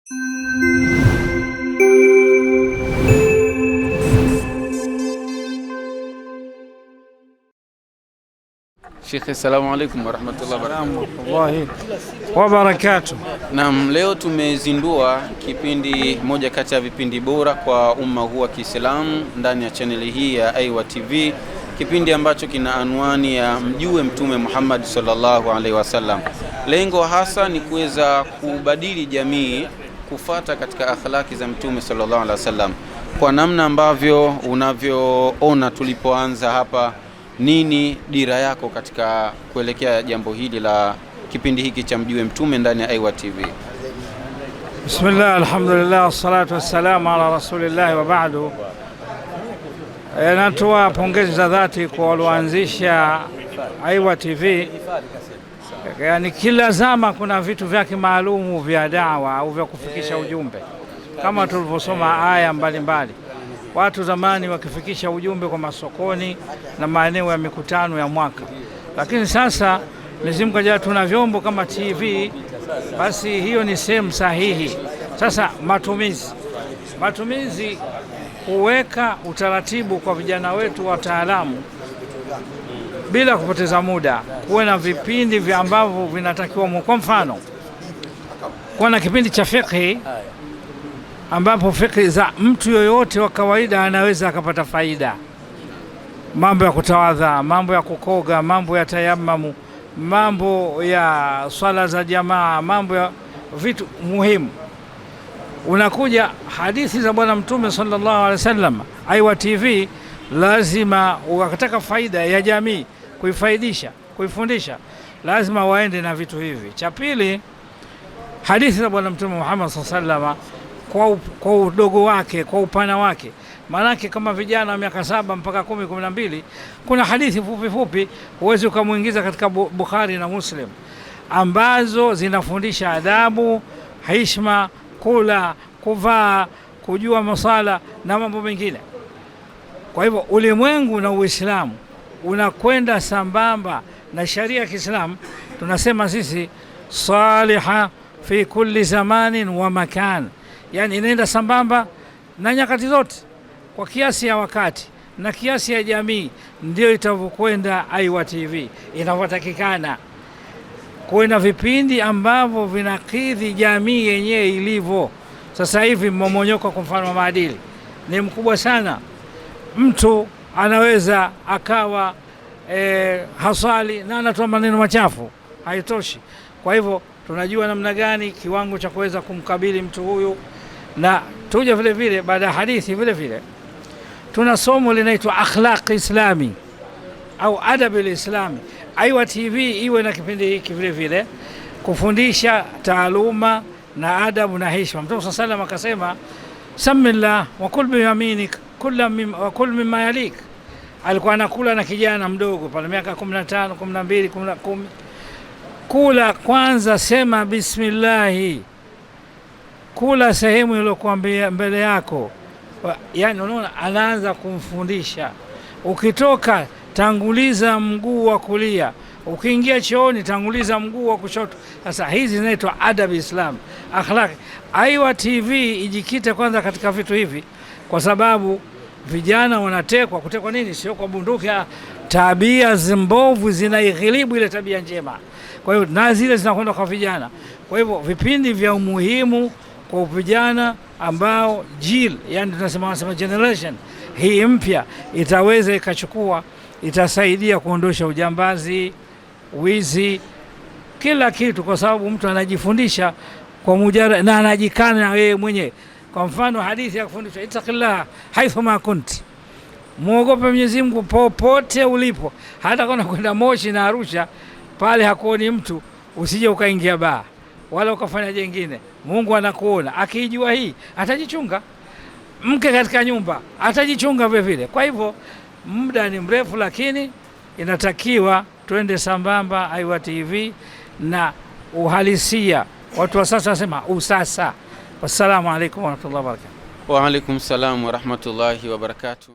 Sheikh, assalamu alaykum wa rahmatullahi wa barakatuh. Naam, leo tumezindua kipindi moja kati ya vipindi bora kwa umma huu wa Kiislamu ndani ya chaneli hii ya Aiwa TV, kipindi ambacho kina anwani ya Mjue Mtume Muhammad sallallahu alaihi wasallam. Lengo hasa ni kuweza kubadili jamii kufata katika akhlaki za Mtume sallallahu alaihi wasallam. Kwa namna ambavyo unavyoona tulipoanza hapa, nini dira yako katika kuelekea jambo hili la kipindi hiki cha Mjue Mtume ndani ya Aiwa TV? Bismillah, alhamdulillah, wassalatu wassalamu ala rasulillah wa ba'du. Natoa pongezi za dhati kwa walioanzisha Aiwa TV. Yani kila zama kuna vitu vyake maalumu vya dawa au vya kufikisha ujumbe, kama tulivyosoma aya mbalimbali. Watu zamani wakifikisha ujumbe kwa masokoni na maeneo ya mikutano ya mwaka, lakini sasa Mwenyezi Mungu tuna vyombo kama TV, basi hiyo ni sehemu sahihi. Sasa matumizi kuweka utaratibu kwa vijana wetu wataalamu bila kupoteza muda, kuwe na vipindi vya ambavyo vinatakiwa. Kwa mfano, kuna kipindi cha fiqh ambapo fiqh za mtu yoyote wa kawaida anaweza akapata faida, mambo ya kutawadha, mambo ya kukoga, mambo ya tayammamu, mambo ya swala za jamaa, mambo ya vitu muhimu. Unakuja hadithi za Bwana Mtume sallallahu alaihi wasallam. Aiwa TV lazima wakataka faida ya jamii, kuifaidisha, kuifundisha, lazima waende na vitu hivi. Cha pili, hadithi za Bwana Mtume Muhammad sallallahu alaihi wasallam kwa udogo wake, kwa upana wake. Maanake kama vijana wa miaka 7 mpaka 10, 12, kuna hadithi fupi fupi huwezi ukamuingiza katika Bukhari na Muslim, ambazo zinafundisha adabu, heshima, kula, kuvaa, kujua masala na mambo mengine. Kwa hivyo ulimwengu na Uislamu unakwenda sambamba na sharia ya Kiislamu. Tunasema sisi saliha fi kulli zamanin wa makan, yani inaenda sambamba na nyakati zote kwa kiasi ya wakati na kiasi ya jamii. Ndio itavyokwenda Aiwa TV, inavyotakikana kuwe na vipindi ambavyo vinakidhi jamii yenyewe ilivyo. Sasa hivi mmomonyoko kwa mfano wa maadili ni mkubwa sana. Mtu anaweza akawa haswali na anatoa maneno machafu, haitoshi. Kwa hivyo tunajua namna gani kiwango cha kuweza kumkabili mtu huyu. Na tuja vile vile baada ya hadithi vile vile tuna somo linaitwa akhlaq islami au adab al-islami. Aiwa TV iwe na kipindi hiki vile vile kufundisha taaluma na adabu na heshima. Mtume sallallahu alayhi wasallam akasema, samillah wa kul bi yaminik wa kul mimma yalik. Alikuwa anakula na kijana mdogo pale miaka 15, 12, 10. Kula kwanza, sema bismillahi, kula sehemu iliyokuambia mbele yako. Yani unaona, anaanza kumfundisha. Ukitoka tanguliza mguu wa kulia, ukiingia chooni tanguliza mguu wa kushoto. Sasa hizi zinaitwa adab Islam, akhlaq. Aiwa TV ijikite kwanza katika vitu hivi, kwa sababu vijana wanatekwa. Kutekwa nini? Sio kwa bunduki, tabia mbovu zinaighilibu ile tabia njema. Kwa hiyo na zile zinakwenda kwa vijana. Kwa hivyo vipindi vya umuhimu kwa vijana ambao yani tunasema generation hii mpya itaweza ikachukua, itasaidia kuondosha ujambazi, wizi, kila kitu, kwa sababu mtu anajifundisha kwa mujara na anajikana yeye mwenyewe. Kwa mfano hadithi ya kufundisha, ittaqillah haithu ma kunti, muogope Mwenyezi Mungu popote ulipo. Hata kama kwenda Moshi na Arusha pale hakuoni mtu, usije ukaingia baa wala ukafanya jengine. Mungu anakuona, akijua hii atajichunga. Mke katika nyumba atajichunga vile vile. Kwa hivyo muda ni mrefu, lakini inatakiwa twende sambamba Aiwa TV na uhalisia. Watu wa sasa wasema usasa. Wassalamu alaikum warahmatullahi wabarakatuh. Wa alaikum salam wa rahmatullahi wa barakatuh.